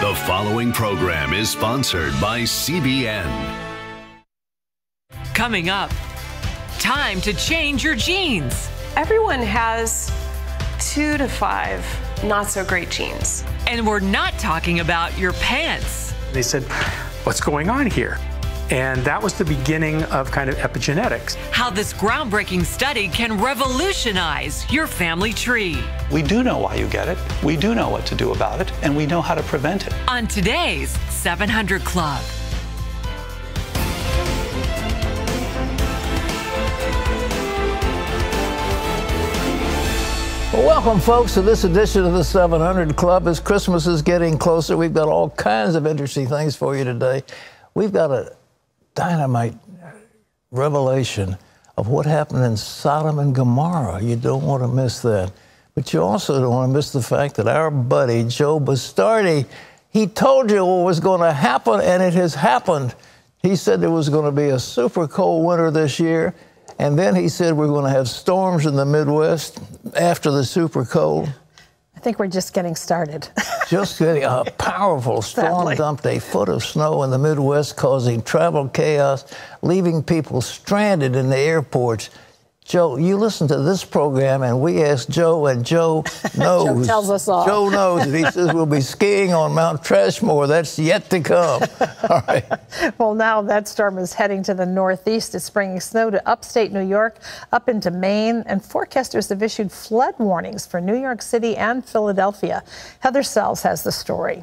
The following program is sponsored by CBN. Coming up, time to change your genes. Everyone has 2 to 5 not so great genes. And we're not talking about your pants. They said, what's going on here? And that was the beginning of kind of epigenetics. How this groundbreaking study can revolutionize your family tree. We do know why you get it, we do know what to do about it, and we know how to prevent it. On today's 700 Club. Well, welcome, folks, to this edition of the 700 Club. As Christmas is getting closer, we've got all kinds of interesting things for you today. We've got a dynamite revelation of what happened in Sodom and Gomorrah. You don't want to miss that. But you also don't want to miss the fact that our buddy, Joe Bastardi, he told you what was going to happen, and it has happened. He said there was going to be a super cold winter this year, and then he said we're going to have storms in the Midwest after the super cold. I think we're just getting started. Just getting a powerful storm dumped a foot of snow in the Midwest, causing travel chaos, leaving people stranded in the airports. Joe, you listen to this program, and we asked Joe, and Joe knows. Joe tells us all. Joe knows, and he says we'll be skiing on Mount Trashmore. That's yet to come. All right. Well, now that storm is heading to the northeast. It's bringing snow to upstate New York, up into Maine, and forecasters have issued flood warnings for New York City and Philadelphia. Heather Sells has the story.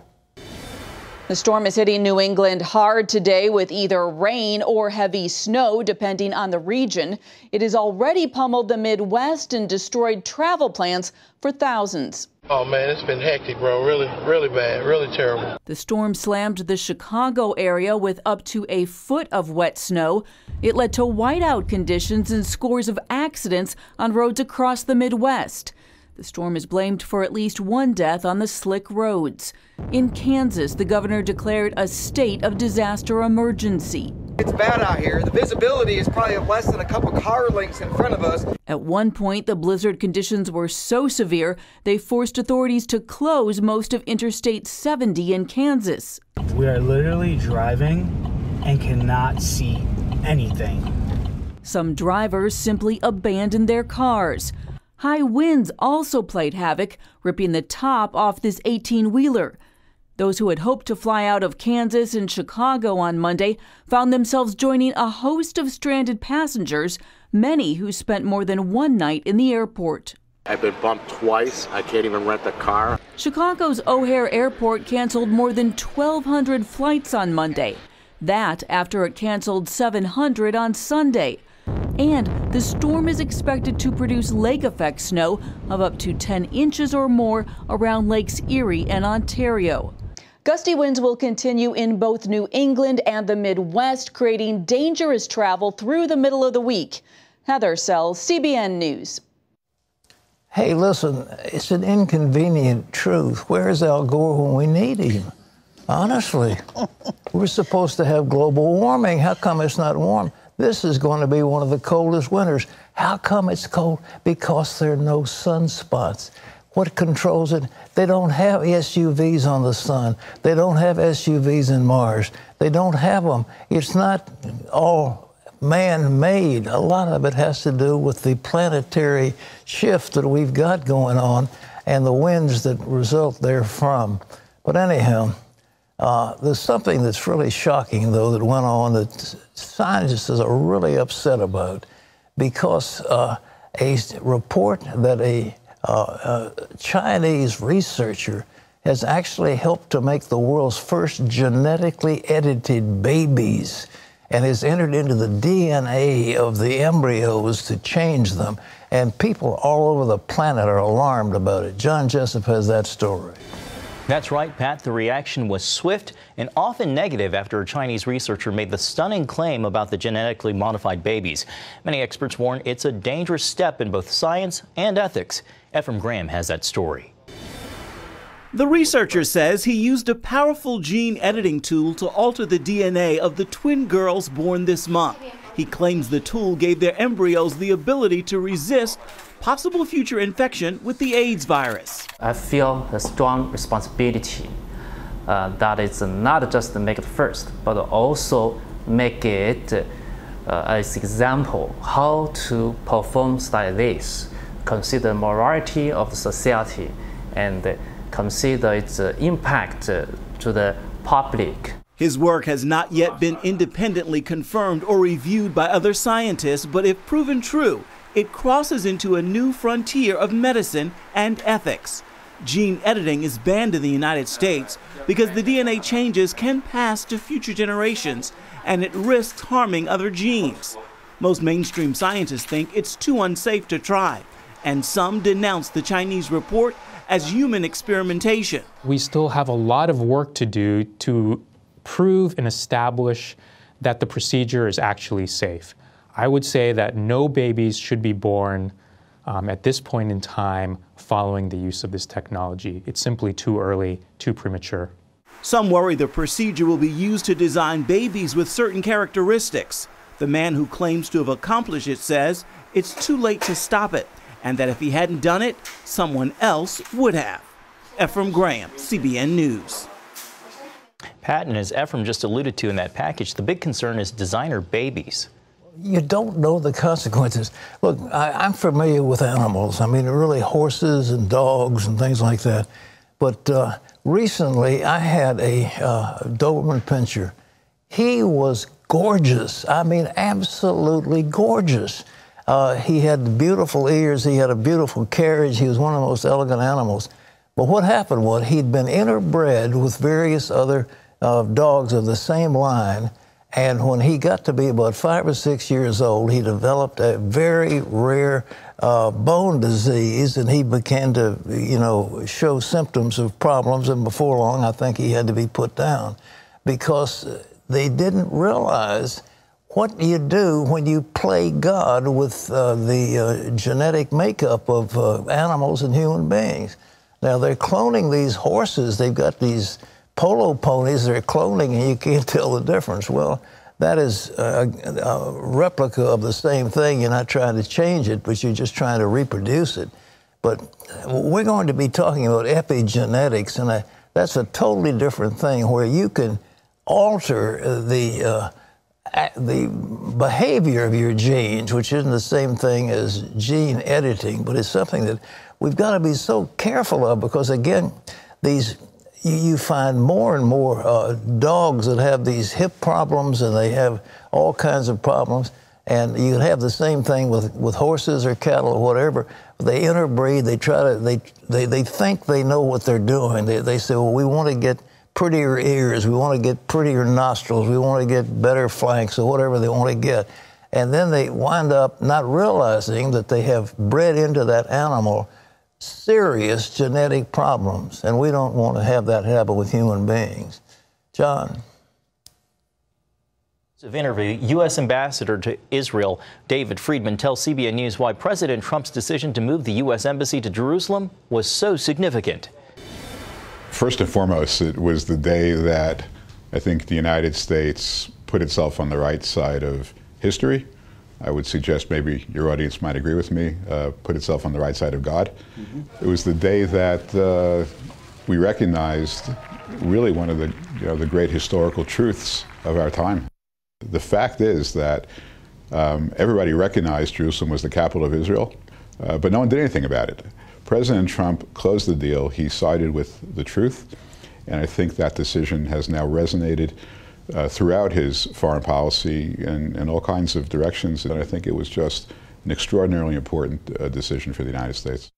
The storm is hitting New England hard today with either rain or heavy snow, depending on the region. It has already pummeled the Midwest and destroyed travel plans for thousands. Oh, man, it's been hectic, bro. Really bad, really terrible. The storm slammed the Chicago area with up to a foot of wet snow. It led to whiteout conditions and scores of accidents on roads across the Midwest. The storm is blamed for at least one death on the slick roads. In Kansas, the governor declared a state of disaster emergency. It's bad out here. The visibility is probably less than a couple car lengths in front of us. At one point, the blizzard conditions were so severe, they forced authorities to close most of Interstate 70 in Kansas. We are literally driving and cannot see anything. Some drivers simply abandoned their cars. High winds also played havoc, ripping the top off this 18-wheeler. Those who had hoped to fly out of Kansas and Chicago on Monday found themselves joining a host of stranded passengers, many who spent more than one night in the airport. I've been bumped twice. I can't even rent a car. Chicago's O'Hare Airport canceled more than 1,200 flights on Monday. That after it canceled 700 on Sunday. And the storm is expected to produce lake effect snow of up to 10 inches or more around Lakes Erie and Ontario. Gusty winds will continue in both New England and the Midwest, creating dangerous travel through the middle of the week. Heather Sells, CBN News. Hey, listen, it's an inconvenient truth. Where's Al Gore when we need him? Honestly, we're supposed to have global warming. How come it's not warm? This is going to be one of the coldest winters. How come it's cold? Because there are no sunspots. What controls it? They don't have SUVs on the sun. They don't have SUVs in Mars. They don't have them. It's not all man-made. A lot of it has to do with the planetary shift that we've got going on and the winds that result therefrom. But anyhow, there's something that's really shocking, though, that went on that scientists are really upset about, because a report that a Chinese researcher has actually helped to make the world's first genetically edited babies and has entered into the DNA of the embryos to change them. And people all over the planet are alarmed about it. John Jessup has that story. That's right, Pat. The reaction was swift and often negative after a Chinese researcher made the stunning claim about the genetically modified babies. Many experts warn it's a dangerous step in both science and ethics. Ephraim Graham has that story. The researcher says he used a powerful gene editing tool to alter the DNA of the twin girls born this month. He claims the tool gave their embryos the ability to resist possible future infection with the AIDS virus. I feel a strong responsibility that is not just make it first, but also make it as example how to perform like this, consider morality of the society, and consider its impact to the public. His work has not yet been independently confirmed or reviewed by other scientists, but if proven true, it crosses into a new frontier of medicine and ethics. Gene editing is banned in the United States because the DNA changes can pass to future generations, and it risks harming other genes. Most mainstream scientists think it's too unsafe to try, and some denounce the Chinese report as human experimentation. We still have a lot of work to do to prove and establish that the procedure is actually safe. I would say that no babies should be born at this point in time following the use of this technology. It's simply too early, too premature. Some worry the procedure will be used to design babies with certain characteristics. The man who claims to have accomplished it says it's too late to stop it, and that if he hadn't done it, someone else would have. Ephraim Graham, CBN News. Pat, and as Ephraim just alluded to in that package, the big concern is designer babies. You don't know the consequences. Look, I'm familiar with animals. I mean, really horses and dogs and things like that. But recently, I had a Doberman Pinscher. He was gorgeous. I mean, absolutely gorgeous. He had beautiful ears. He had a beautiful carriage. He was one of the most elegant animals. But what happened was he'd been interbred with various other dogs of the same line. And when he got to be about 5 or 6 years old, he developed a very rare bone disease, and he began to, show symptoms of problems. And before long, I think he had to be put down because they didn't realize what you do when you play God with the genetic makeup of animals and human beings. Now, they're cloning these horses. They've got these polo ponies they're cloning, and you can't tell the difference. Well, that is a replica of the same thing. You're not trying to change it, but you're just trying to reproduce it. But we're going to be talking about epigenetics, and that's a totally different thing where you can alter the behavior of your genes, which isn't the same thing as gene editing, but it's something that we've got to be so careful of because, again, you find more and more dogs that have these hip problems and they have all kinds of problems. And you have the same thing with horses or cattle or whatever. They interbreed. They think they know what they're doing. They say, well, we want to get prettier ears. We want to get prettier nostrils. We want to get better flanks or whatever they want to get. And then they wind up not realizing that they have bred into that animal serious genetic problems, and we don't want to have that happen with human beings. John. Of interview, U.S. Ambassador to Israel David Friedman tells CBN News why President Trump's decision to move the U.S. Embassy to Jerusalem was so significant. First and foremost, it was the day that I think the United States put itself on the right side of history. I would suggest maybe your audience might agree with me, put itself on the right side of God. Mm-hmm. It was the day that we recognized really one of the great historical truths of our time. The fact is that everybody recognized Jerusalem was the capital of Israel, but no one did anything about it. President Trump closed the deal. He sided with the truth, and I think that decision has now resonated throughout his foreign policy in all kinds of directions, and I think it was just an extraordinarily important decision for the United States.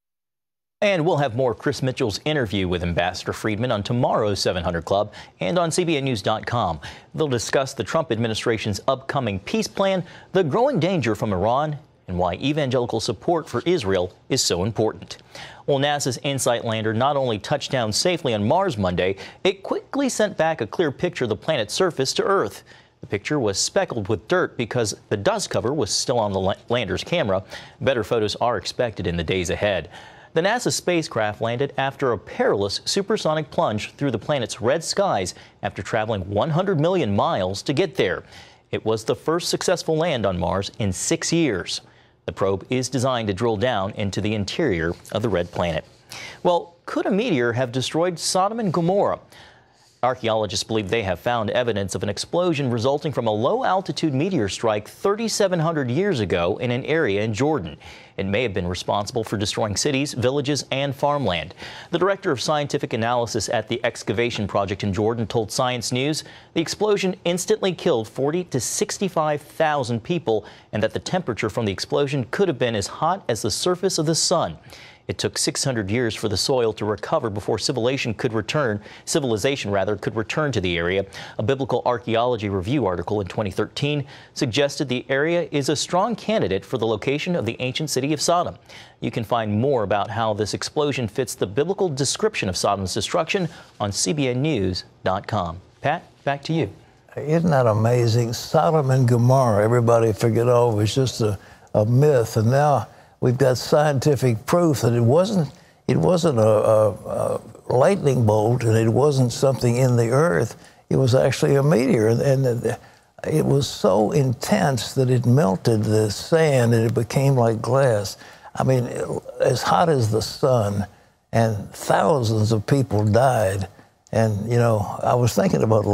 And we'll have more Chris Mitchell's interview with Ambassador Friedman on tomorrow's 700 Club and on CBNNews.com. They'll discuss the Trump administration's upcoming peace plan, the growing danger from Iran, and why evangelical support for Israel is so important. Well, NASA's InSight lander not only touched down safely on Mars Monday, it quickly sent back a clear picture of the planet's surface to Earth. The picture was speckled with dirt because the dust cover was still on the lander's camera. Better photos are expected in the days ahead. The NASA spacecraft landed after a perilous supersonic plunge through the planet's red skies after traveling 100 million miles to get there. It was the first successful land on Mars in 6 years. The probe is designed to drill down into the interior of the red planet. Well, could a meteor have destroyed Sodom and Gomorrah? Archaeologists believe they have found evidence of an explosion resulting from a low-altitude meteor strike 3,700 years ago in an area in Jordan. It may have been responsible for destroying cities, villages, and farmland. The director of scientific analysis at the excavation project in Jordan told Science News the explosion instantly killed 40,000 to 65,000 people and that the temperature from the explosion could have been as hot as the surface of the sun. It took 600 years for the soil to recover before civilization could return to the area. A Biblical Archaeology Review article in 2013 suggested the area is a strong candidate for the location of the ancient city of Sodom. You can find more about how this explosion fits the biblical description of Sodom's destruction on cbnnews.com. Pat, back to you. Isn't that amazing? Sodom and Gomorrah, everybody figured, oh, it was just a myth, and now we've got scientific proof that it wasn't a lightning bolt, and it wasn't something in the earth. It was actually a meteor, and it was so intense that it melted the sand and it became like glass. I mean, as hot as the sun, and thousands of people died. And, you know, I was thinking about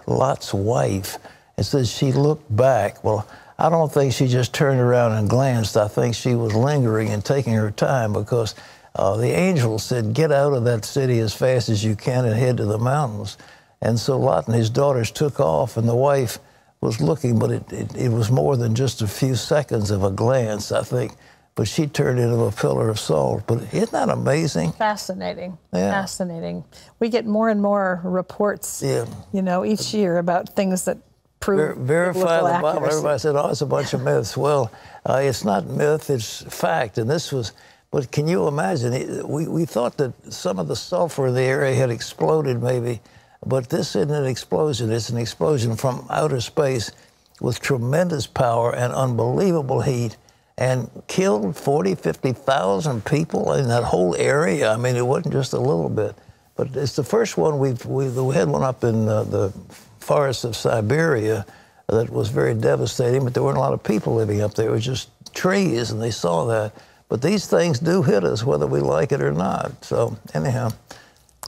Lot's wife. It says she looked back. Well, I don't think she just turned around and glanced. I think she was lingering and taking her time, because the angel said, get out of that city as fast as you can and head to the mountains. And so Lot and his daughters took off, and the wife was looking, but it was more than just a few seconds of a glance, I think. But she turned into a pillar of salt. But isn't that amazing? Fascinating. Yeah. Fascinating. We get more and more reports, you know, each year about things that prove verify the Bible. accuracy. Everybody said, oh, it's a bunch of myths. Well, it's not myth, it's fact. And this was, but can you imagine? We thought that some of the sulfur in the area had exploded maybe, but this isn't an explosion. It's an explosion from outer space with tremendous power and unbelievable heat, and killed 40,000, 50,000 people in that whole area. I mean, it wasn't just a little bit. But it's the first one we had one up in the forests of Siberia that was very devastating, but there weren't a lot of people living up there. It was just trees, and they saw that. But these things do hit us, whether we like it or not. So anyhow,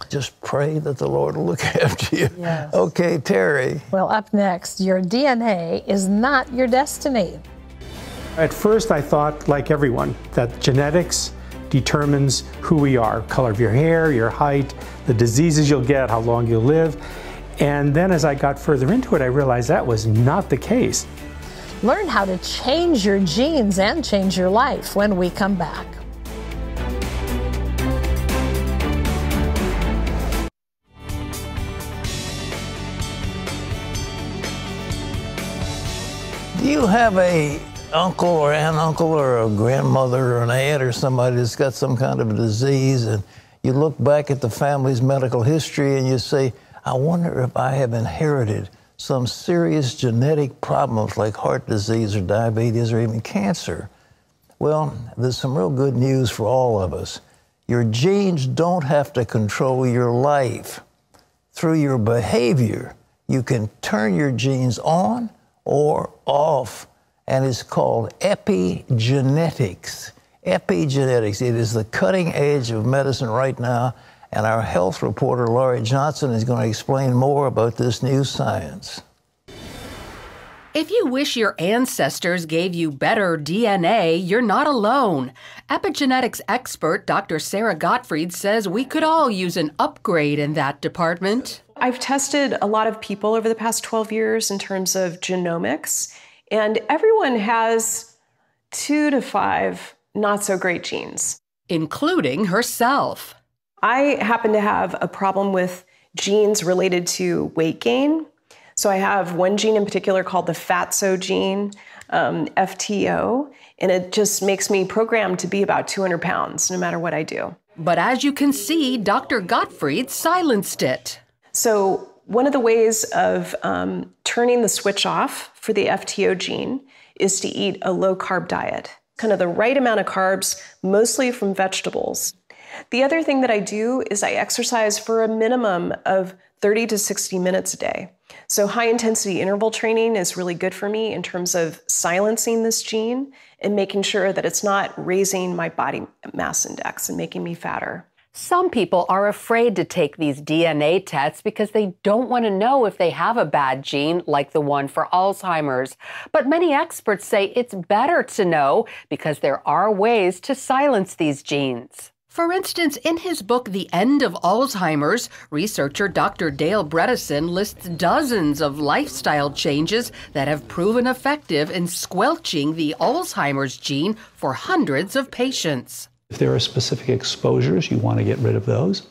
just pray that the Lord will look after you. Yes. Okay, Terry. Well, up next, your DNA is not your destiny. At first, I thought, like everyone, that genetics determines who we are. Color of your hair, your height, the diseases you'll get, how long you'll live. And then as I got further into it, I realized that was not the case. Learn how to change your genes and change your life when we come back. Do you have a uncle or an uncle or a grandmother or an aunt or somebody that's got some kind of a disease, and you look back at the family's medical history and you say, I wonder if I have inherited some serious genetic problems like heart disease or diabetes or even cancer? Well, there's some real good news for all of us. Your genes don't have to control your life. Through your behavior, you can turn your genes on or off, and it's called epigenetics. Epigenetics, it is the cutting edge of medicine right now, and our health reporter, Laurie Johnson, is going to explain more about this new science. If you wish your ancestors gave you better DNA, you're not alone. Epigenetics expert Dr. Sara Gottfried says we could all use an upgrade in that department. I've tested a lot of people over the past 12 years in terms of genomics, and everyone has 2 to 5 not so great genes. Including herself. I happen to have a problem with genes related to weight gain. So I have one gene in particular called the fatso gene, FTO, and it just makes me programmed to be about 200 pounds no matter what I do. But as you can see, Dr. Gottfried silenced it. So one of the ways of turning the switch off for the FTO gene is to eat a low-carb diet, kind of the right amount of carbs, mostly from vegetables. The other thing that I do is I exercise for a minimum of 30 to 60 minutes a day. So high-intensity interval training is really good for me in terms of silencing this gene and making sure that it's not raising my body mass index and making me fatter. Some people are afraid to take these DNA tests because they don't want to know if they have a bad gene like the one for Alzheimer's. But many experts say it's better to know because there are ways to silence these genes. For instance, in his book, The End of Alzheimer's, researcher Dr. Dale Bredesen lists dozens of lifestyle changes that have proven effective in squelching the Alzheimer's gene for hundreds of patients. If there are specific exposures, you want to get rid of those.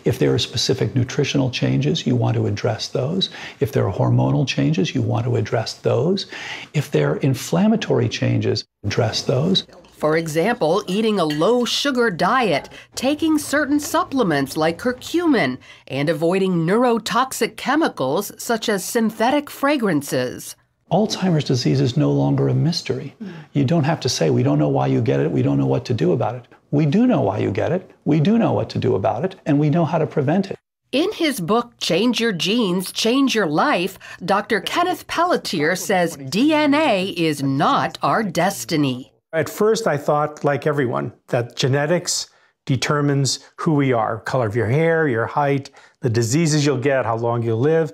If there are specific nutritional changes, you want to address those. If there are hormonal changes, you want to address those. If there are inflammatory changes, address those. For example, eating a low-sugar diet, taking certain supplements like curcumin, and avoiding neurotoxic chemicals such as synthetic fragrances. Alzheimer's disease is no longer a mystery. You don't have to say, we don't know why you get it, we don't know what to do about it. We do know why you get it, we do know what to do about it, and we know how to prevent it. In his book, Change Your Genes, Change Your Life, Dr. Kenneth Pelletier says DNA is not our destiny. At first, I thought, like everyone, that genetics determines who we are. Color of your hair, your height, the diseases you'll get, how long you'll live.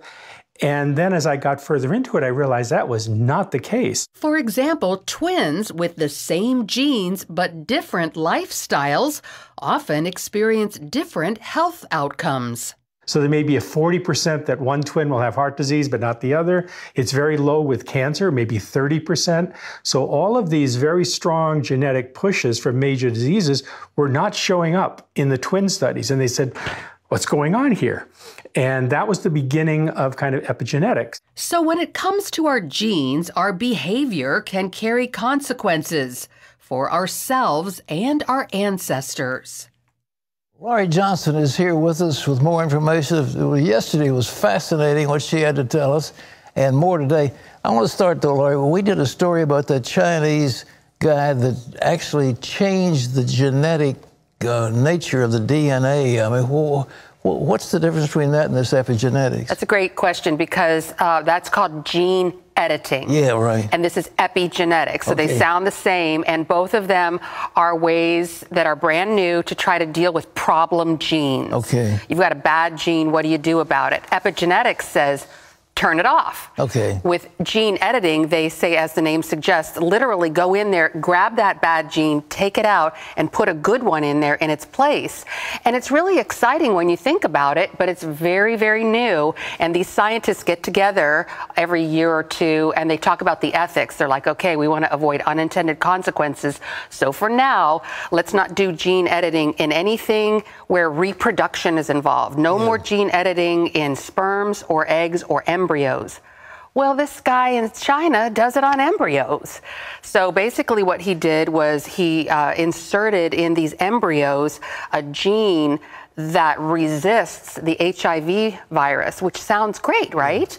And then as I got further into it, I realized that was not the case. For example, twins with the same genes but different lifestyles often experience different health outcomes. So there may be a 40% that one twin will have heart disease, but not the other. It's very low with cancer, maybe 30%. So all of these very strong genetic pushes for major diseases were not showing up in the twin studies. And they said, what's going on here? And that was the beginning of kind of epigenetics. So when it comes to our genes, our behavior can carry consequences for ourselves and our ancestors. Laurie Johnson is here with us with more information. Yesterday was fascinating what she had to tell us, and more today. I want to start though, Laurie. We did a story about the Chinese guy that actually changed the genetic nature of the DNA. I mean, what's the difference between that and this epigenetics? That's a great question because that's called gene editing. Yeah, right. And this is epigenetics. So they sound the same, and both of them are ways that are brand new to try to deal with problem genes. Okay. You've got a bad gene, what do you do about it? Epigenetics says, turn it off. Okay. With gene editing, they say, as the name suggests, literally go in there, grab that bad gene, take it out, and put a good one in there in its place. And it's really exciting when you think about it, but it's very, very new. And these scientists get together every year or two, and they talk about the ethics. They're like, okay, we want to avoid unintended consequences. So for now, let's not do gene editing in anything where reproduction is involved. No more gene editing in sperms or eggs or embryos. Well, this guy in China does it on embryos. So basically what he did was he inserted in these embryos a gene that resists the HIV virus, which sounds great, right?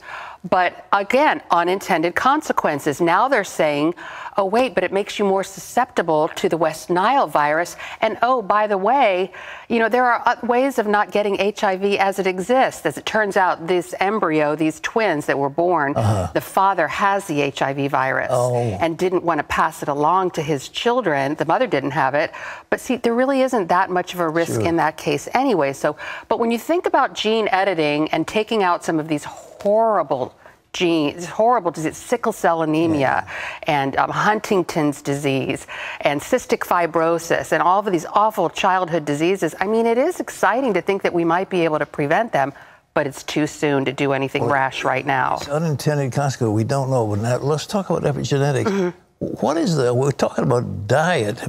But again, unintended consequences. Now they're saying, oh, wait, but it makes you more susceptible to the West Nile virus. And oh, by the way, you know, there are ways of not getting HIV as it exists. As it turns out, this embryo, these twins that were born, the father has the HIV virus and didn't want to pass it along to his children. The mother didn't have it. But see, there really isn't that much of a risk in that case anyway. So, but when you think about gene editing and taking out some of these horrible genes, horrible disease, sickle cell anemia and Huntington's disease and cystic fibrosis and all of these awful childhood diseases. I mean, it is exciting to think that we might be able to prevent them, but it's too soon to do anything rash right now. It's unintended consequences, we don't know. But now let's talk about epigenetics. What is we're talking about diet.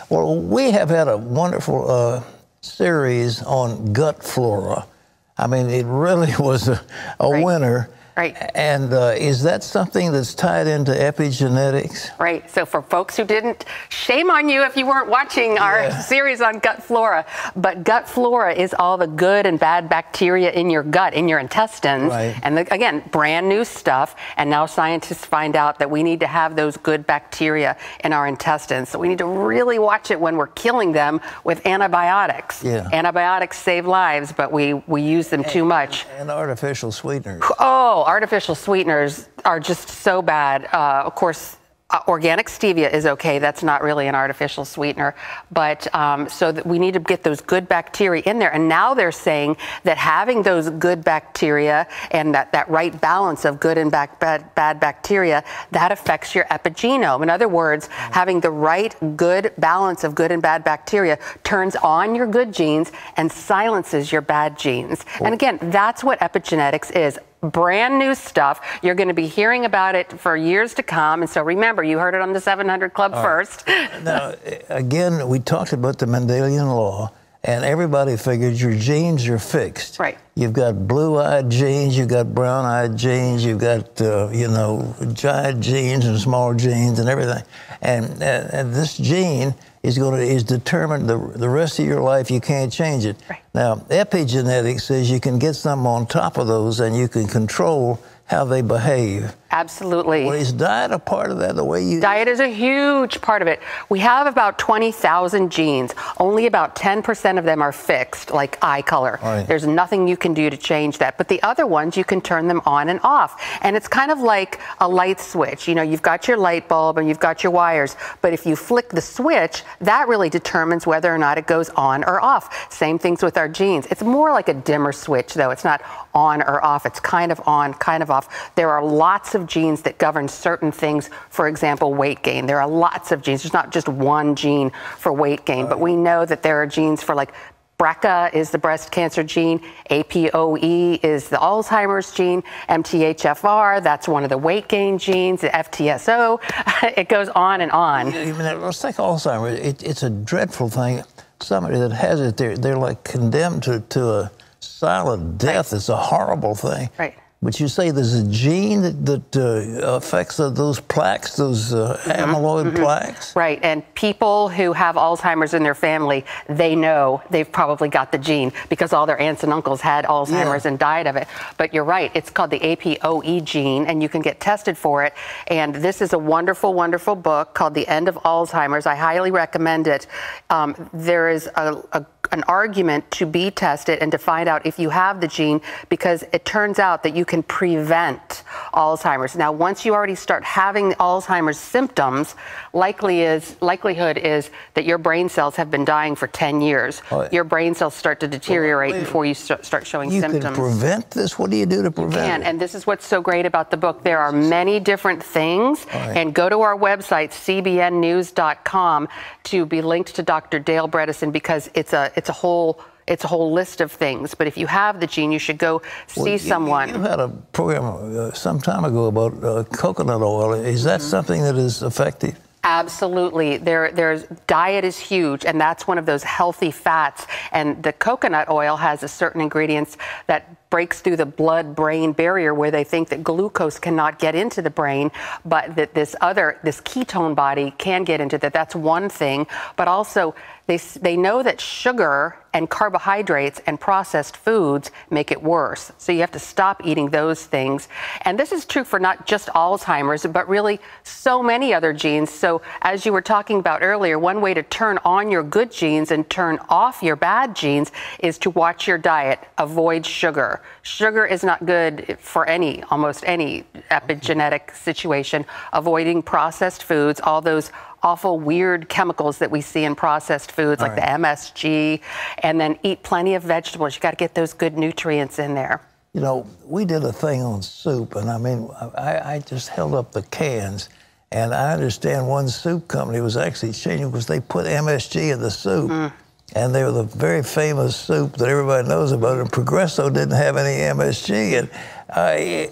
Well, we have had a wonderful series on gut flora. I mean, it really was a winner. Right. And is that something that's tied into epigenetics? Right. So for folks who didn't, shame on you if you weren't watching our series on gut flora. But gut flora is all the good and bad bacteria in your gut, in your intestines. Right. And again, brand new stuff. And now scientists find out that we need to have those good bacteria in our intestines. So we need to really watch it when we're killing them with antibiotics. Yeah. Antibiotics save lives, but we use them too much. And artificial sweeteners. Oh, artificial sweeteners are just so bad. Of course, Organic stevia is okay. That's not really an artificial sweetener, but so that we need to get those good bacteria in there. And now they're saying that having those good bacteria and that right balance of good and bad bacteria, that affects your epigenome. In other words, having the right good balance of good and bad bacteria turns on your good genes and silences your bad genes. And again, that's what epigenetics is. Brand new stuff. You're going to be hearing about it for years to come. And so remember, you heard it on the 700 Club first. Now, again, we talked about the Mendelian law, and everybody figured your genes are fixed. Right. You've got blue-eyed genes, you've got brown-eyed genes, you've got, giant genes and small genes and everything. And this gene is determined the rest of your life. You can't change it. Right. Now, epigenetics says you can get something on top of those and you can control how they behave. Absolutely. Well, is diet a part of that, the way you... Diet is a huge part of it. We have about 20,000 genes. Only about 10% of them are fixed, like eye color. Right. There's nothing you can do to change that. But the other ones, you can turn them on and off. And it's kind of like a light switch. You know, you've got your light bulb and you've got your wires. But if you flick the switch, that really determines whether or not it goes on or off. Same things with our genes. It's more like a dimmer switch, though. It's not on or off. It's kind of on, kind of off. There are lots of genes that govern certain things. For example, weight gain. There are lots of genes. There's not just one gene for weight gain, but we know that there are genes for, like, BRCA is the breast cancer gene, APOE is the Alzheimer's gene, MTHFR, that's one of the weight gain genes, the FTSO. It goes on and on. Let's take Alzheimer's. It's a dreadful thing. Somebody that has it, they're like condemned to a silent death. It's a horrible thing. Right. But you say there's a gene that affects those plaques, those amyloid plaques? Right, and people who have Alzheimer's in their family, they know they've probably got the gene because all their aunts and uncles had Alzheimer's and died of it. But you're right, it's called the APOE gene, and you can get tested for it. And this is a wonderful, wonderful book called The End of Alzheimer's. I highly recommend it. There is an argument to be tested and to find out if you have the gene, because it turns out that you can prevent Alzheimer's. Now, once you already start having Alzheimer's symptoms, likelihood is that your brain cells have been dying for 10 years. Your brain cells start to deteriorate before you start showing symptoms. You can prevent this? What do you do to prevent it? You can, and this is what's so great about the book. There are many different things, and go to our website, cbnnews.com, to be linked to Dr. Dale Bredesen, because it's a whole list of things. But if you have the gene, you should go see someone. You had a program some time ago about coconut oil. Is that something that is effective? Absolutely. There's diet is huge, and that's one of those healthy fats. And the coconut oil has a certain ingredients that breaks through the blood-brain barrier, where they think that glucose cannot get into the brain, but that this ketone body can get into that. That's one thing. But also, they know that sugar and carbohydrates and processed foods make it worse. So you have to stop eating those things. And this is true for not just Alzheimer's, but really so many other genes. So as you were talking about earlier, one way to turn on your good genes and turn off your bad genes is to watch your diet. Avoid sugar. Sugar is not good for almost any epigenetic situation. Avoiding processed foods, all those awful weird chemicals that we see in processed foods, like the MSG, and then eat plenty of vegetables. You got to get those good nutrients in there. You know, we did a thing on soup, and I mean, I just held up the cans, and I understand one soup company was actually changing because they put MSG in the soup. And they were the very famous soup that everybody knows about, and Progresso didn't have any MSG. And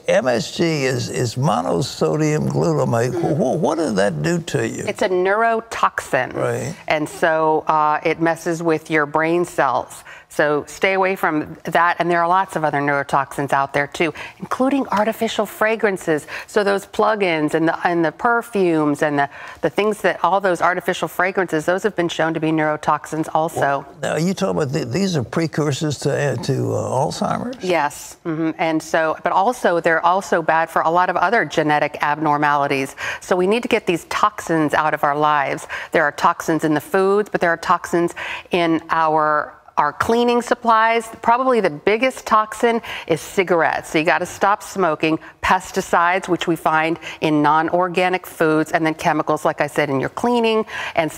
MSG is monosodium glutamate. What did that do to you? It's a neurotoxin. Right. And so it messes with your brain cells. So stay away from that. And there are lots of other neurotoxins out there too, including artificial fragrances. So those plug-ins and the perfumes and the things that all those artificial fragrances, those have been shown to be neurotoxins also. Well, now you talk about these are precursors to Alzheimer's? Yes. And so, but also they're also bad for a lot of other genetic abnormalities. So we need to get these toxins out of our lives. There are toxins in the foods, but there are toxins in our our cleaning supplies. Probably the biggest toxin is cigarettes. So you got to stop smoking. Pesticides, which we find in non-organic foods, and then chemicals, like I said, in your cleaning, and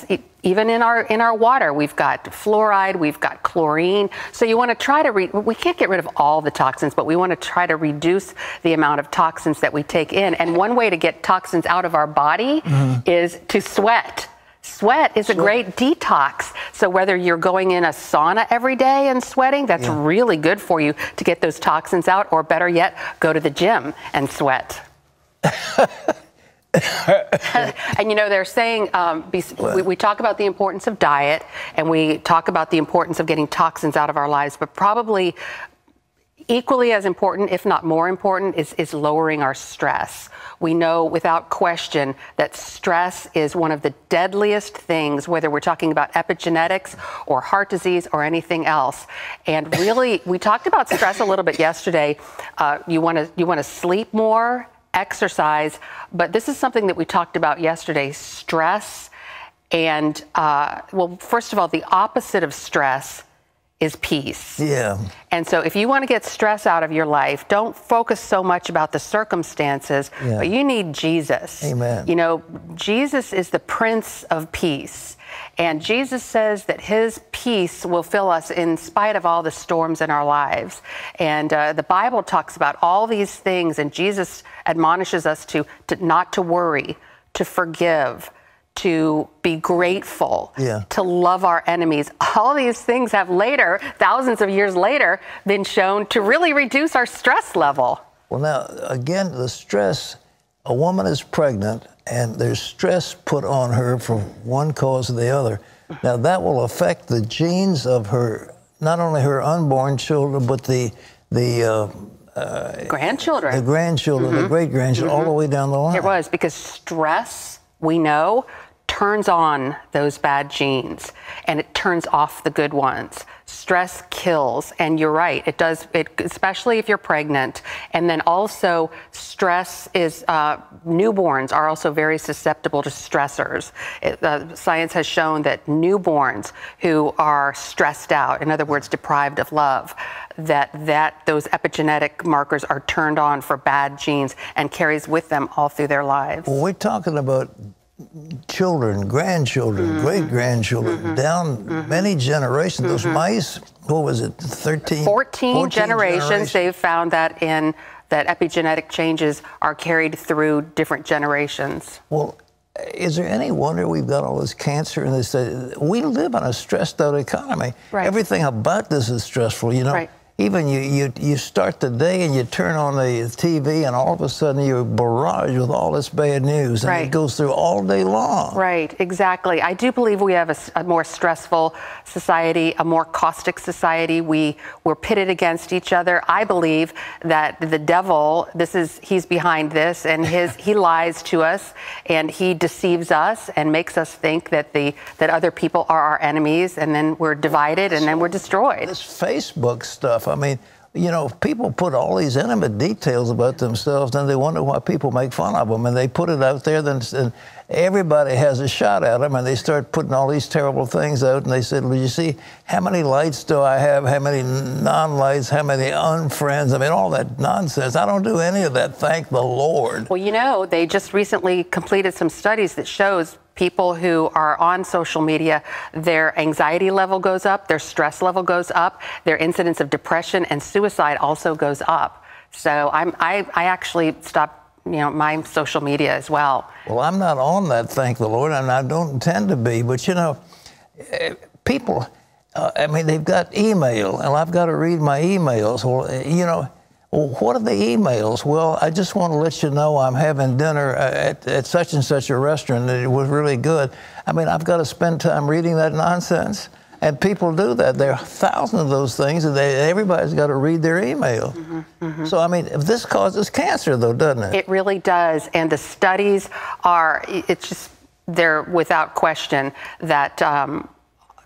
even in our water. We've got fluoride, we've got chlorine. So you want to try to we can't get rid of all the toxins, but we want to try to reduce the amount of toxins that we take in. And one way to get toxins out of our body is to sweat. Sweat is a great detox. So whether you're going in a sauna every day and sweating, that's really good for you to get those toxins out, or better yet, go to the gym and sweat. And you know, they're saying, we talk about the importance of diet, and we talk about the importance of getting toxins out of our lives, but probably equally as important, if not more important, is lowering our stress. We know without question that stress is one of the deadliest things, whether we're talking about epigenetics or heart disease or anything else. And really, we talked about stress a little bit yesterday. You want to sleep more, exercise, but this is something that we talked about yesterday, stress. And well, first of all, the opposite of stress is peace. Yeah. And so if you want to get stress out of your life, don't focus so much about the circumstances, but you need Jesus. Amen. You know, Jesus is the Prince of Peace. And Jesus says that his peace will fill us in spite of all the storms in our lives. And the Bible talks about all these things, and Jesus admonishes us to not to worry, to forgive, to be grateful, to love our enemies. All these things have later, thousands of years later, been shown to really reduce our stress level. Well, now, again, the stress, a woman is pregnant and there's stress put on her for one cause or the other. Now, that will affect the genes of her, not only her unborn children, but the grandchildren. The grandchildren, the great-grandchildren, all the way down the line. It was, because stress, we know, turns on those bad genes and it turns off the good ones. Stress kills, and you're right, it does, especially if you're pregnant. And then also stress is, newborns are also very susceptible to stressors. Science has shown that newborns who are stressed out, in other words, deprived of love, that those epigenetic markers are turned on for bad genes and carries with them all through their lives. Well, we're talking about children, grandchildren, great-grandchildren, down many generations. Those mice, what was it, 14 generations, they've found that that epigenetic changes are carried through different generations. Well, is there any wonder we've got all this cancer and this? We live in a stressed-out economy. Right. Everything about this is stressful, you know. Right. Even you start the day and you turn on the TV and all of a sudden you're barraged with all this bad news, and it goes through all day long. Right, exactly. I do believe we have a more stressful society, a more caustic society. We're pitted against each other. I believe that the devil, he's behind this, and he lies to us and he deceives us and makes us think that other people are our enemies, and then we're divided and then we're destroyed. This Facebook stuff, I mean, you know, people put all these intimate details about themselves, and they wonder why people make fun of them, and they put it out there, then everybody has a shot at them, and they start putting all these terrible things out, and they said, well, you see, how many likes do I have, how many non-likes, how many unfriends, I mean, all that nonsense. I don't do any of that, thank the Lord. Well, you know, they just recently completed some studies that shows people who are on social media, their anxiety level goes up, their stress level goes up, their incidence of depression and suicide also goes up. So I actually stopped, you know, my social media as well. Well, I'm not on that, thank the Lord, and I don't intend to be. But you know, people, I mean, they've got email, and I've got to read my emails. Well, you know. Well, what are the emails? Well, I just want to let you know I'm having dinner at such and such a restaurant, and it was really good. I mean, I've got to spend time reading that nonsense, and people do that. There are thousands of those things, and everybody's got to read their email. So, I mean, if this causes cancer, though, doesn't it? It really does, and the studies are, they're without question that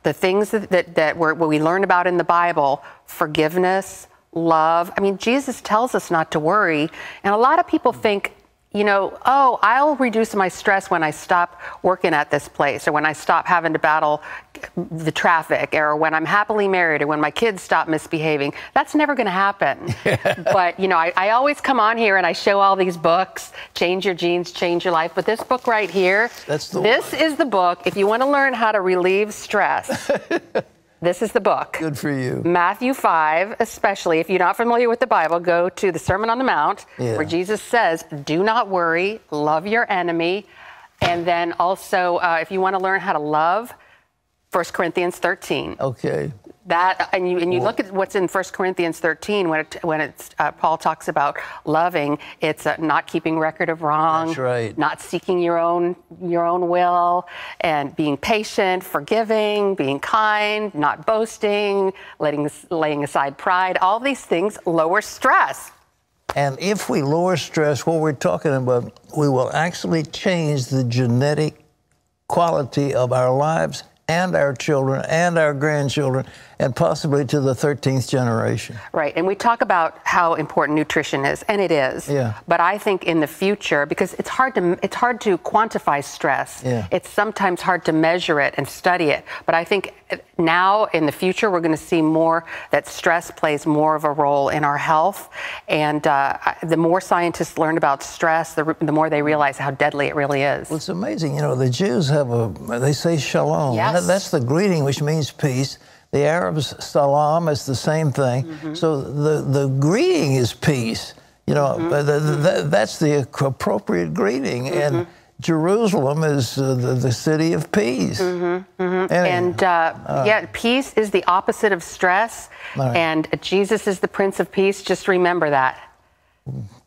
the things that we learn about in the Bible, forgiveness, love. I mean, Jesus tells us not to worry. And a lot of people think, you know, oh, I'll reduce my stress when I stop working at this place, or when I stop having to battle the traffic, or when I'm happily married, or when my kids stop misbehaving. That's never going to happen. But, you know, I always come on here and I show all these books, Change Your Genes, Change Your Life. But this book right here, this is the book. If you want to learn how to relieve stress, this is the book. Good for you. Matthew 5, especially. If you're not familiar with the Bible, go to the Sermon on the Mount, where Jesus says, do not worry, love your enemy. And then also, if you want to learn how to love, 1 Corinthians 13. Okay. That, and you look at what's in 1 Corinthians 13 when Paul talks about loving, it's not keeping record of wrong. That's right. Not seeking your own will, and being patient, forgiving, being kind, not boasting, laying aside pride. All these things lower stress. And if we lower stress, what we're talking about, we will actually change the genetic quality of our lives and our children and our grandchildren, and possibly to the 13th generation. Right, and we talk about how important nutrition is, and it is. Yeah. But I think in the future, because it's hard to quantify stress. Yeah. It's sometimes hard to measure it and study it. But I think now in the future, we're going to see more that stress plays more of a role in our health. And the more scientists learn about stress, the more they realize how deadly it really is. Well, it's amazing. You know, the Jews they say shalom. Yes. That's the greeting, which means peace. The Arabs, salam, is the same thing. Mm-hmm. So the greeting is peace. You know, that's the appropriate greeting. Mm-hmm. And Jerusalem is the city of peace. Mm-hmm. Mm-hmm. And peace is the opposite of stress. Right. And Jesus is the Prince of Peace. Just remember that.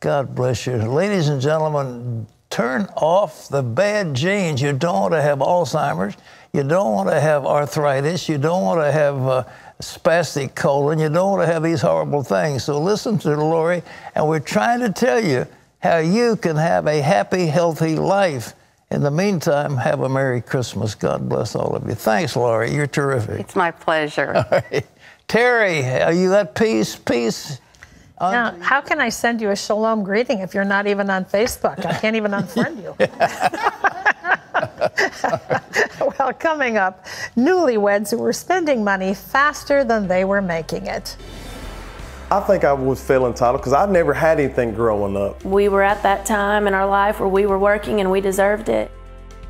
God bless you. Ladies and gentlemen, turn off the bad genes. You don't want to have Alzheimer's. You don't want to have arthritis. You don't want to have spastic colon. You don't want to have these horrible things. So listen to Lori, and we're trying to tell you how you can have a happy, healthy life. In the meantime, have a Merry Christmas. God bless all of you. Thanks, Lori. You're terrific. It's my pleasure. All right. Terry, are you at peace? Peace? Now, how can I send you a shalom greeting if you're not even on Facebook? I can't even unfriend you. Well, coming up, newlyweds who were spending money faster than they were making it. I think I was feeling entitled because I never had anything growing up. We were at that time in our life where we were working and we deserved it.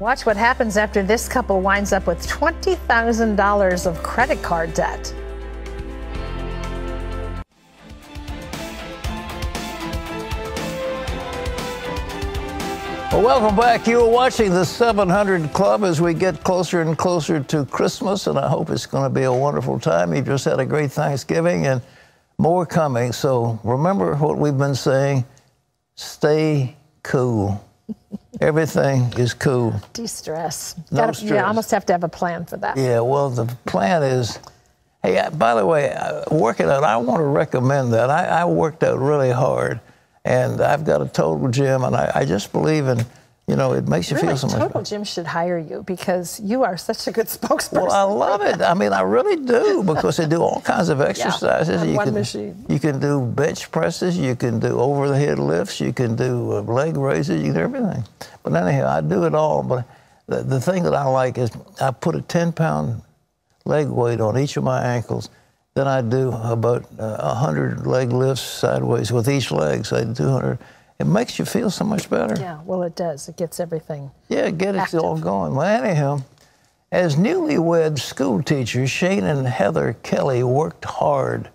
Watch what happens after this couple winds up with $20,000 of credit card debt. Well, welcome back. You are watching the 700 Club as we get closer and closer to Christmas, and I hope it's going to be a wonderful time. You just had a great Thanksgiving and more coming. So remember what we've been saying, stay cool. Everything is cool. De-stress. No stress. You almost have to have a plan for that. Yeah, well, the plan is, hey, by the way, working out, I want to recommend that. I worked out really hard. And I've got a Total Gym, and I just believe in, you know, it makes you feel so much better. Total Gym should hire you because you are such a good spokesperson. Well, I love it. I mean, I really do, because they do all kinds of exercises. On one machine. You can do bench presses, you can do over-the-head lifts, you can do leg raises, you can do everything. But anyhow, I do it all. But the thing that I like is I put a 10-pound leg weight on each of my ankles. Then I do about 100 leg lifts sideways with each leg, so I do 200. It makes you feel so much better. Yeah, well, it does. It gets everything it all going. Well, anyhow, as newlywed school teachers, Shane and Heather Kelly worked hard.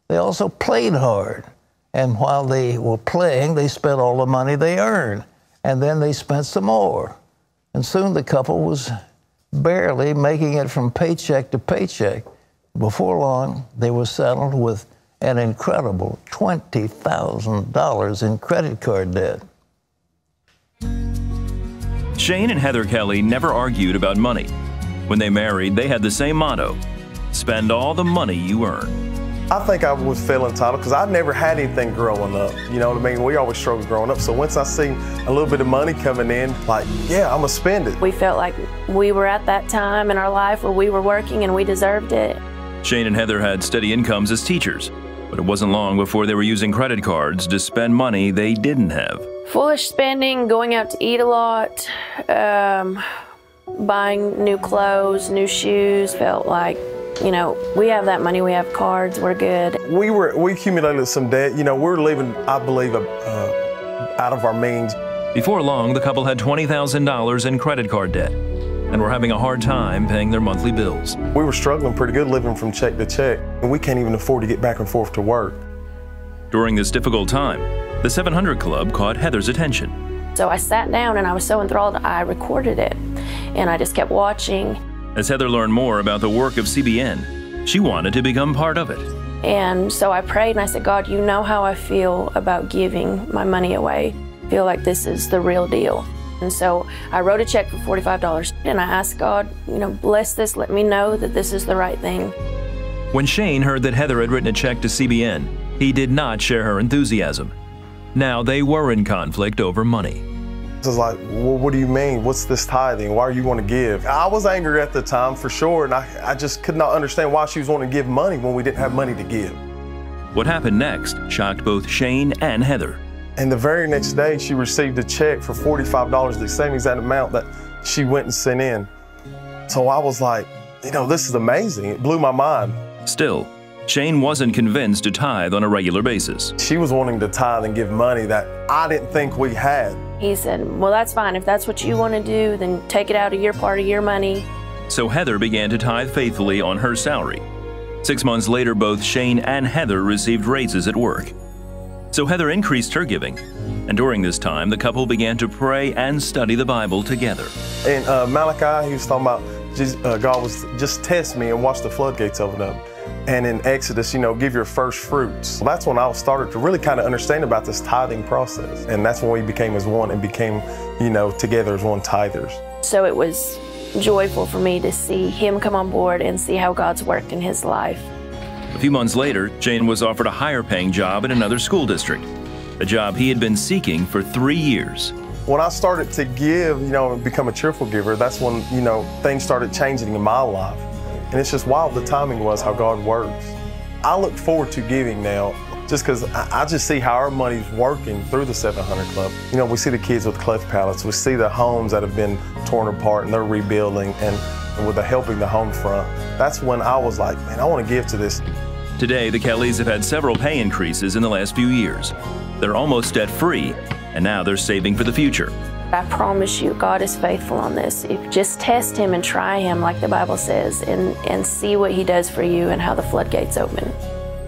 They also played hard. And while they were playing, they spent all the money they earned. And then they spent some more. And soon the couple was barely making it from paycheck to paycheck. Before long, they were saddled with an incredible $20,000 in credit card debt. Shane and Heather Kelly never argued about money. When they married, they had the same motto: spend all the money you earn. I think I was feeling entitled because I never had anything growing up. You know what I mean? We always struggled growing up. So once I seen a little bit of money coming in, like, yeah, I'm going to spend it. We felt like we were at that time in our life where we were working and we deserved it. Shane and Heather had steady incomes as teachers, but it wasn't long before they were using credit cards to spend money they didn't have. Foolish spending, going out to eat a lot, buying new clothes, new shoes. Felt like, you know, we have that money, we have cards, we're good. We accumulated some debt. You know, we're living, I believe, out of our means. Before long, the couple had $20,000 in credit card debt and were having a hard time paying their monthly bills. We were struggling pretty good living from check to check, and we can't even afford to get back and forth to work. During this difficult time, the 700 Club caught Heather's attention. So I sat down and I was so enthralled, I recorded it, and I just kept watching. As Heather learned more about the work of CBN, she wanted to become part of it. And so I prayed and I said, God, you know how I feel about giving my money away. I feel like this is the real deal. And so I wrote a check for $45 and I asked God, you know, bless this, let me know that this is the right thing. When Shane heard that Heather had written a check to CBN, he did not share her enthusiasm. Now they were in conflict over money. It was like, well, what do you mean? What's this tithing? Why are you want to give? I was angry at the time for sure, and I just could not understand why she was wanting to give money when we didn't have money to give. What happened next shocked both Shane and Heather. And the very next day, she received a check for $45, the same exact amount that she went and sent in. So I was like, you know, this is amazing. It blew my mind. Still, Shane wasn't convinced to tithe on a regular basis. She was wanting to tithe and give money that I didn't think we had. He said, well, that's fine. If that's what you want to do, then take it out of your part of your money. So Heather began to tithe faithfully on her salary. 6 months later, both Shane and Heather received raises at work. So Heather increased her giving. And during this time, the couple began to pray and study the Bible together. In Malachi, he was talking about God was just test me and watch the floodgates open up. And in Exodus, you know, give your first fruits. That's when I started to really kind of understand about this tithing process. And that's when we became as one and became, you know, together as one tithers. So it was joyful for me to see him come on board and see how God's worked in his life. A few months later, Shane was offered a higher paying job in another school district, a job he had been seeking for 3 years. When I started to give, you know, and become a cheerful giver, that's when, you know, things started changing in my life. And it's just wild the timing was, how God works. I look forward to giving now, just because I just see how our money's working through the 700 Club. You know, we see the kids with cleft palates, we see the homes that have been torn apart and they're rebuilding, and with the helping the home front. That's when I was like, man, I want to give to this. Today, the Kellys have had several pay increases in the last few years. They're almost debt-free, and now they're saving for the future. I promise you, God is faithful on this. If just test him and try him, like the Bible says, and see what he does for you and how the floodgates open.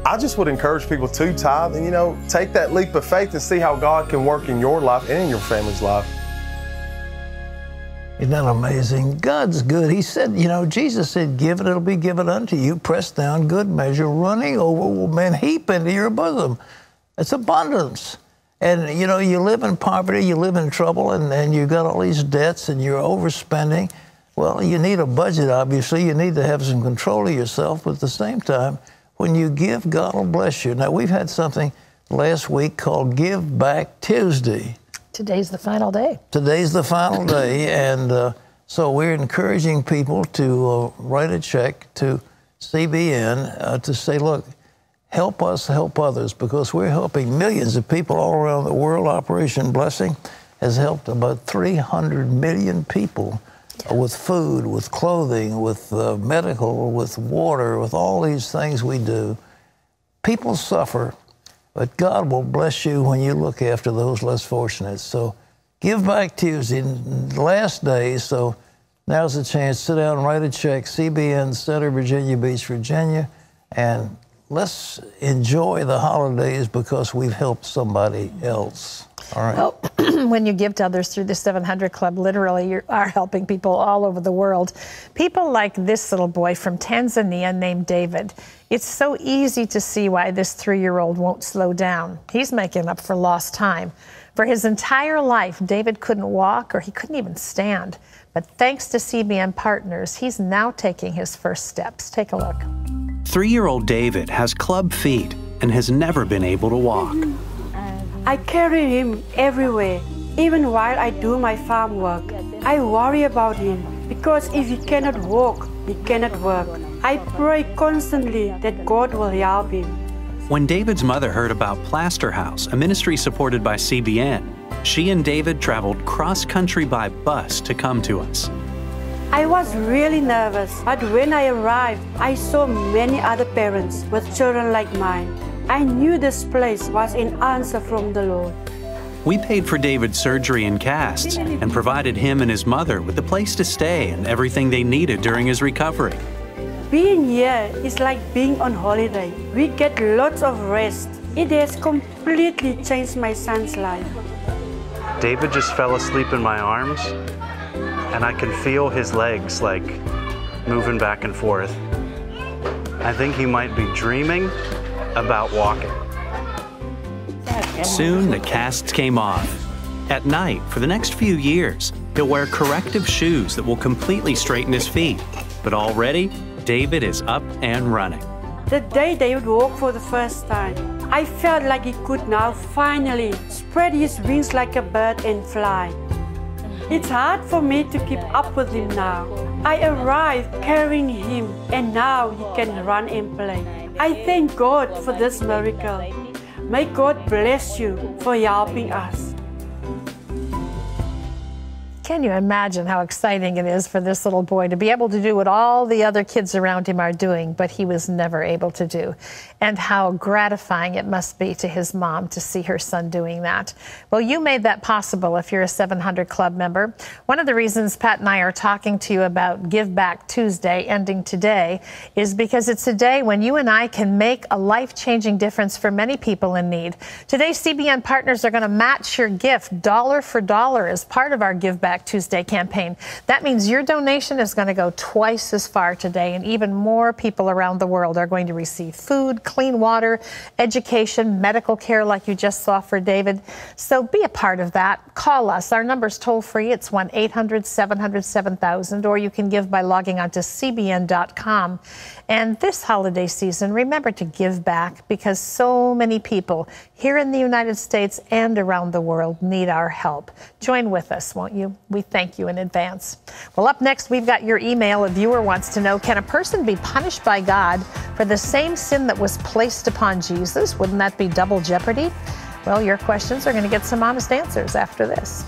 I just would encourage people to tithe and, you know, take that leap of faith and see how God can work in your life and in your family's life. Isn't that amazing? God's good. He said, you know, Jesus said, give it, it'll be given unto you, pressed down, good measure, running over, will men heap into your bosom. It's abundance. And, you know, you live in poverty, you live in trouble, and you've got all these debts and you're overspending. Well, you need a budget, obviously. You need to have some control of yourself, but at the same time, when you give, God will bless you. Now, we've had something last week called Giveback Tuesday. Today's the final day. Today's the final day, and so we're encouraging people to write a check to CBN to say, look, help us help others, because we're helping millions of people all around the world. Operation Blessing has helped about 300 million people with food, with clothing, with medical, with water, with all these things we do. People suffer, but God will bless you when you look after those less fortunate. So Giveback Tuesday, last day, so now's the chance. Sit down and write a check, CBN Center, Virginia Beach, Virginia, and let's enjoy the holidays because we've helped somebody else. All right. Well, when you give to others through the 700 Club, literally you are helping people all over the world. People like this little boy from Tanzania named David. It's so easy to see why this 3-year-old won't slow down. He's making up for lost time. For his entire life, David couldn't walk or he couldn't even stand. But thanks to CBN partners, he's now taking his first steps. Take a look. 3-year-old David has club feet and has never been able to walk. I carry him everywhere, even while I do my farm work. I worry about him because if he cannot walk, he cannot work. I pray constantly that God will help him. When David's mother heard about Plaster House, a ministry supported by CBN, she and David traveled cross-country by bus to come to us. I was really nervous, but when I arrived, I saw many other parents with children like mine. I knew this place was an answer from the Lord. We paid for David's surgery and casts and provided him and his mother with a place to stay and everything they needed during his recovery. Being here is like being on holiday. We get lots of rest. It has completely changed my son's life. David just fell asleep in my arms, and I can feel his legs like moving back and forth. I think he might be dreaming about walking. Soon the casts came off. At night, for the next few years, he'll wear corrective shoes that will completely straighten his feet. But already, David is up and running. The day David walked for the first time, I felt like he could now finally spread his wings like a bird and fly. It's hard for me to keep up with him now. I arrived carrying him, and now he can run and play. I thank God for this miracle. May God bless you for helping us. Can you imagine how exciting it is for this little boy to be able to do what all the other kids around him are doing, but he was never able to do? And how gratifying it must be to his mom to see her son doing that. Well, you made that possible if you're a 700 Club member. One of the reasons Pat and I are talking to you about Giveback Tuesday ending today is because it's a day when you and I can make a life-changing difference for many people in need. Today, CBN partners are going to match your gift dollar for dollar as part of our Giveback Tuesday campaign. That means your donation is going to go twice as far today, and even more people around the world are going to receive food, clean water, education, medical care like you just saw for David. So be a part of that. Call us. Our number's toll free. It's 1-800-700-7000, or you can give by logging on to cbn.com. And this holiday season, remember to give back, because so many people here in the United States and around the world need our help. Join with us, won't you? We thank you in advance. Well, up next, we've got your email. A viewer wants to know, can a person be punished by God for the same sin that was placed upon Jesus? Wouldn't that be double jeopardy? Well, your questions are going to get some honest answers after this.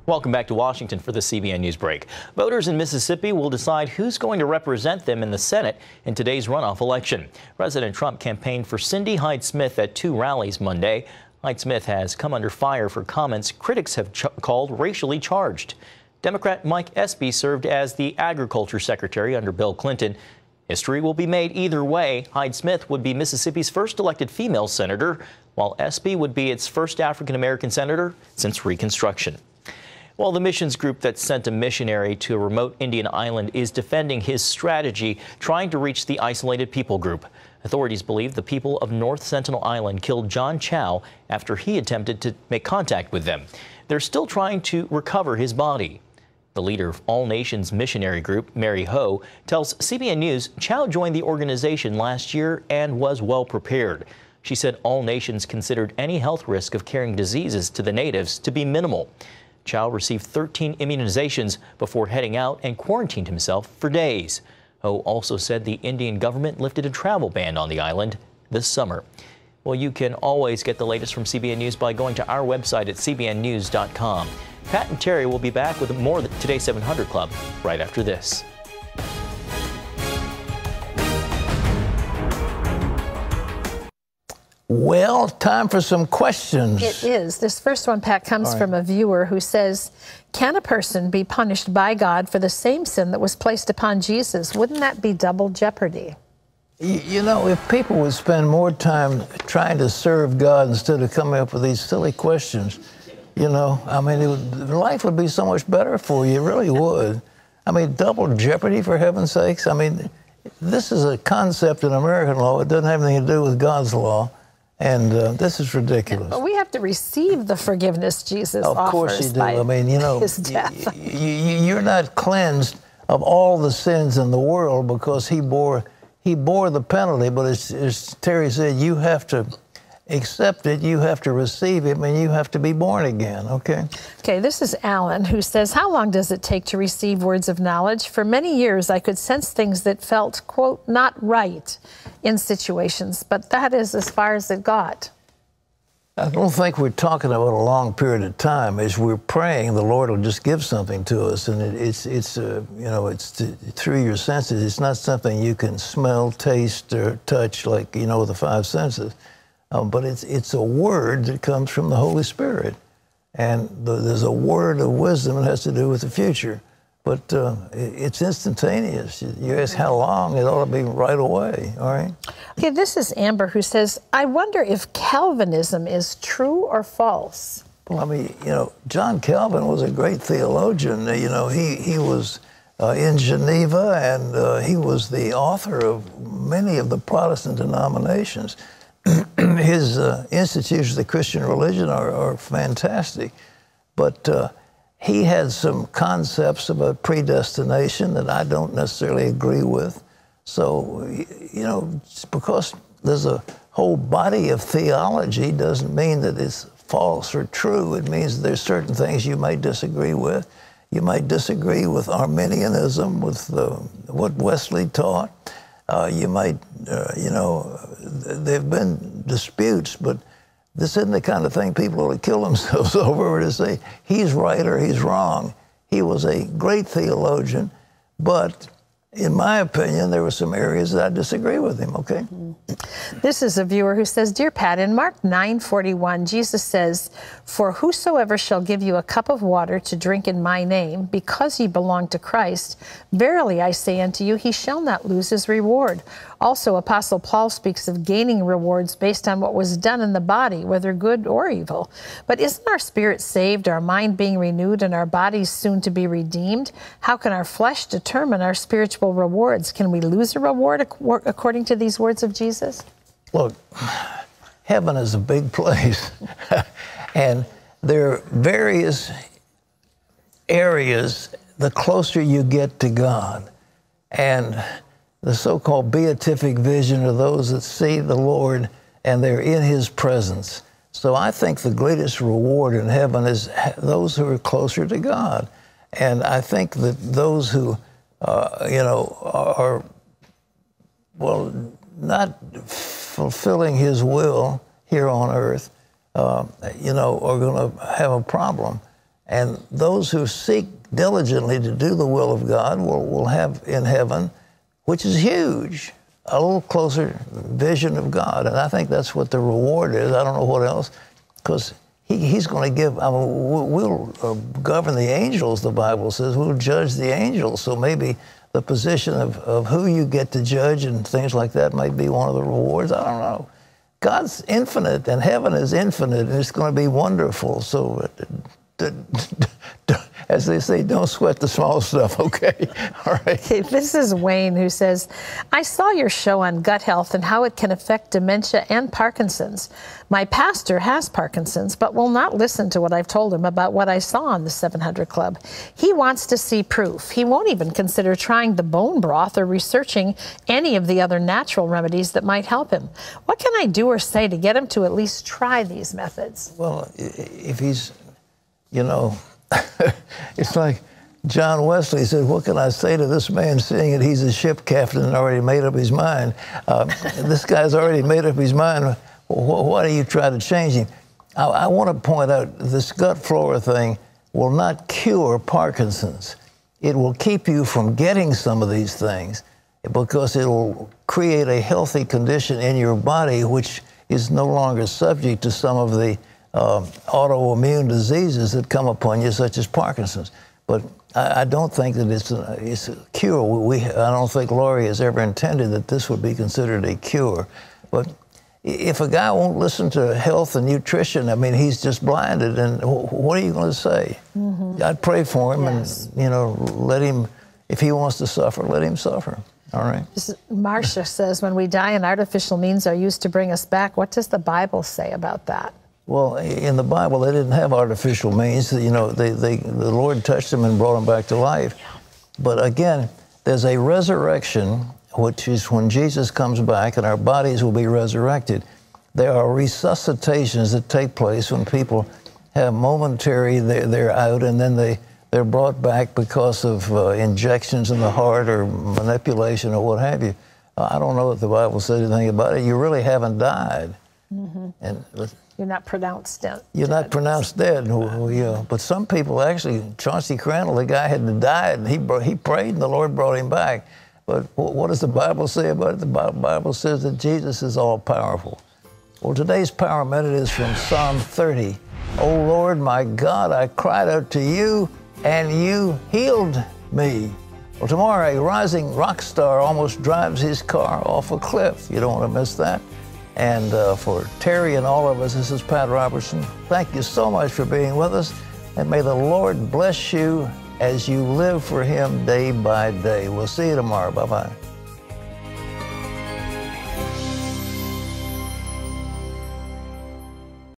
Welcome back to Washington for the CBN Newsbreak. Voters in Mississippi will decide who's going to represent them in the Senate in today's runoff election. President Trump campaigned for Cindy Hyde-Smith at 2 rallies Monday. Hyde-Smith has come under fire for comments critics have called racially charged. Democrat Mike Espy served as the Agriculture Secretary under Bill Clinton. History will be made either way. Hyde-Smith would be Mississippi's first elected female senator, while Espy would be its first African-American senator since Reconstruction. Well, the missions group that sent a missionary to a remote Indian island is defending his strategy, trying to reach the isolated people group. Authorities believe the people of North Sentinel Island killed John Chow after he attempted to make contact with them. They're still trying to recover his body. The leader of All Nations Missionary Group, Mary Ho, tells CBN News Chow joined the organization last year and was well prepared. She said All Nations considered any health risk of carrying diseases to the natives to be minimal. Chow received 13 immunizations before heading out and quarantined himself for days. Ho also said the Indian government lifted a travel ban on the island this summer. Well, you can always get the latest from CBN News by going to our website at cbnnews.com. Pat and Terry will be back with more of the Today 700 Club right after this. Well, time for some questions. It is. This first one, Pat, comes from a viewer who says, can a person be punished by God for the same sin that was placed upon Jesus? Wouldn't that be double jeopardy? You know, if people would spend more time trying to serve God instead of coming up with these silly questions, you know, I mean, life would be so much better for you. It really would. I mean, double jeopardy, for heaven's sakes. I mean, this is a concept in American law. It doesn't have anything to do with God's law. And this is ridiculous. But we have to receive the forgiveness Jesus offers. Of course you do. I mean, you know, his death. You're not cleansed of all the sins in the world because he bore the penalty. But as Terry said, you have to accept it, you have to receive him, and you have to be born again, okay? Okay, this is Alan, who says, how long does it take to receive words of knowledge? For many years, I could sense things that felt, quote, not right in situations, but that is as far as it got. I don't think we're talking about a long period of time. As we're praying, the Lord will just give something to us, and it's through your senses. It's not something you can smell, taste, or touch like, the five senses. But it's a word that comes from the Holy Spirit. And there's a word of wisdom that has to do with the future. But it's instantaneous. You ask how long, it ought to be right away, all right? Okay, this is Amber, who says, I wonder if Calvinism is true or false. Well, I mean, John Calvin was a great theologian. He was in Geneva, and he was the author of many of the Protestant denominations. His institutions of the Christian religion are fantastic. But he had some concepts about predestination that I don't necessarily agree with. So, because there's a whole body of theology doesn't mean that it's false or true. It means there's certain things you might disagree with. You might disagree with Arminianism, with what Wesley taught. You might, there have been disputes, but this isn't the kind of thing people will kill themselves over to say he's right or he's wrong. He was a great theologian, but in my opinion, there were some areas that I disagree with him, okay? This is a viewer who says, Dear Pat, in Mark 9:41, Jesus says, for whosoever shall give you a cup of water to drink in my name, because ye belong to Christ, verily I say unto you, he shall not lose his reward. Also, Apostle Paul speaks of gaining rewards based on what was done in the body, whether good or evil. But isn't our spirit saved, our mind being renewed, and our bodies soon to be redeemed? How can our flesh determine our spiritual rewards? Can we lose a reward according to these words of Jesus? Look, heaven is a big place. And there are various areas, the closer you get to God. And the so-called beatific vision are those that see the Lord and they're in his presence. So I think the greatest reward in heaven is those who are closer to God. And I think that those who, are, not fulfilling his will here on earth, are going to have a problem. And those who seek diligently to do the will of God will have in heaven, which is huge, a little closer vision of God. And I think that's what the reward is. I don't know what else, because he's going to give, we'll govern the angels, the Bible says. We'll judge the angels. So maybe the position of who you get to judge and things like that might be one of the rewards. I don't know. God's infinite, and heaven is infinite, and it's going to be wonderful. So, as they say, don't sweat the small stuff, okay? All right. Okay, this is Wayne, who says, I saw your show on gut health and how it can affect dementia and Parkinson's. My pastor has Parkinson's, but will not listen to what I've told him about what I saw on the 700 Club. He wants to see proof. He won't even consider trying the bone broth or researching any of the other natural remedies that might help him. What can I do or say to get him to at least try these methods? Well, if he's, it's like John Wesley said, what can I say to this man seeing that he's a ship captain and already made up his mind? This guy's already made up his mind. Why do you try to change him? I want to point out this gut flora thing will not cure Parkinson's. It will keep you from getting some of these things because it will create a healthy condition in your body which is no longer subject to some of the autoimmune diseases that come upon you, such as Parkinson's. But I don't think that it's a cure. I don't think Laurie has ever intended that this would be considered a cure. But if a guy won't listen to health and nutrition, I mean, he's just blinded. And what are you going to say? I'd pray for him and, let him, if he wants to suffer, let him suffer. All right. Marcia says, when we die and artificial means are used to bring us back, what does the Bible say about that? Well, in the Bible, they didn't have artificial means. The Lord touched them and brought them back to life. But again, there's a resurrection, which is when Jesus comes back and our bodies will be resurrected. There are resuscitations that take place when people have momentary, they're out, and then they're brought back because of injections in the heart or manipulation or what have you. I don't know if the Bible says anything about it. You really haven't died. Mm-hmm. And you're not pronounced dead. You're not pronounced dead. Yeah. But some people actually, Chauncey Crandall, the guy had died, and he prayed, and the Lord brought him back. But what does the Bible say about it? The Bible says that Jesus is all-powerful. Well, today's power minute is from Psalm 30. O Lord, my God, I cried out to you, and you healed me. Well, tomorrow, a rising rock star almost drives his car off a cliff. You don't want to miss that. And for Terry and all of us, this is Pat Robertson. Thank you so much for being with us, and may the Lord bless you as you live for him day by day. We'll see you tomorrow. Bye-bye.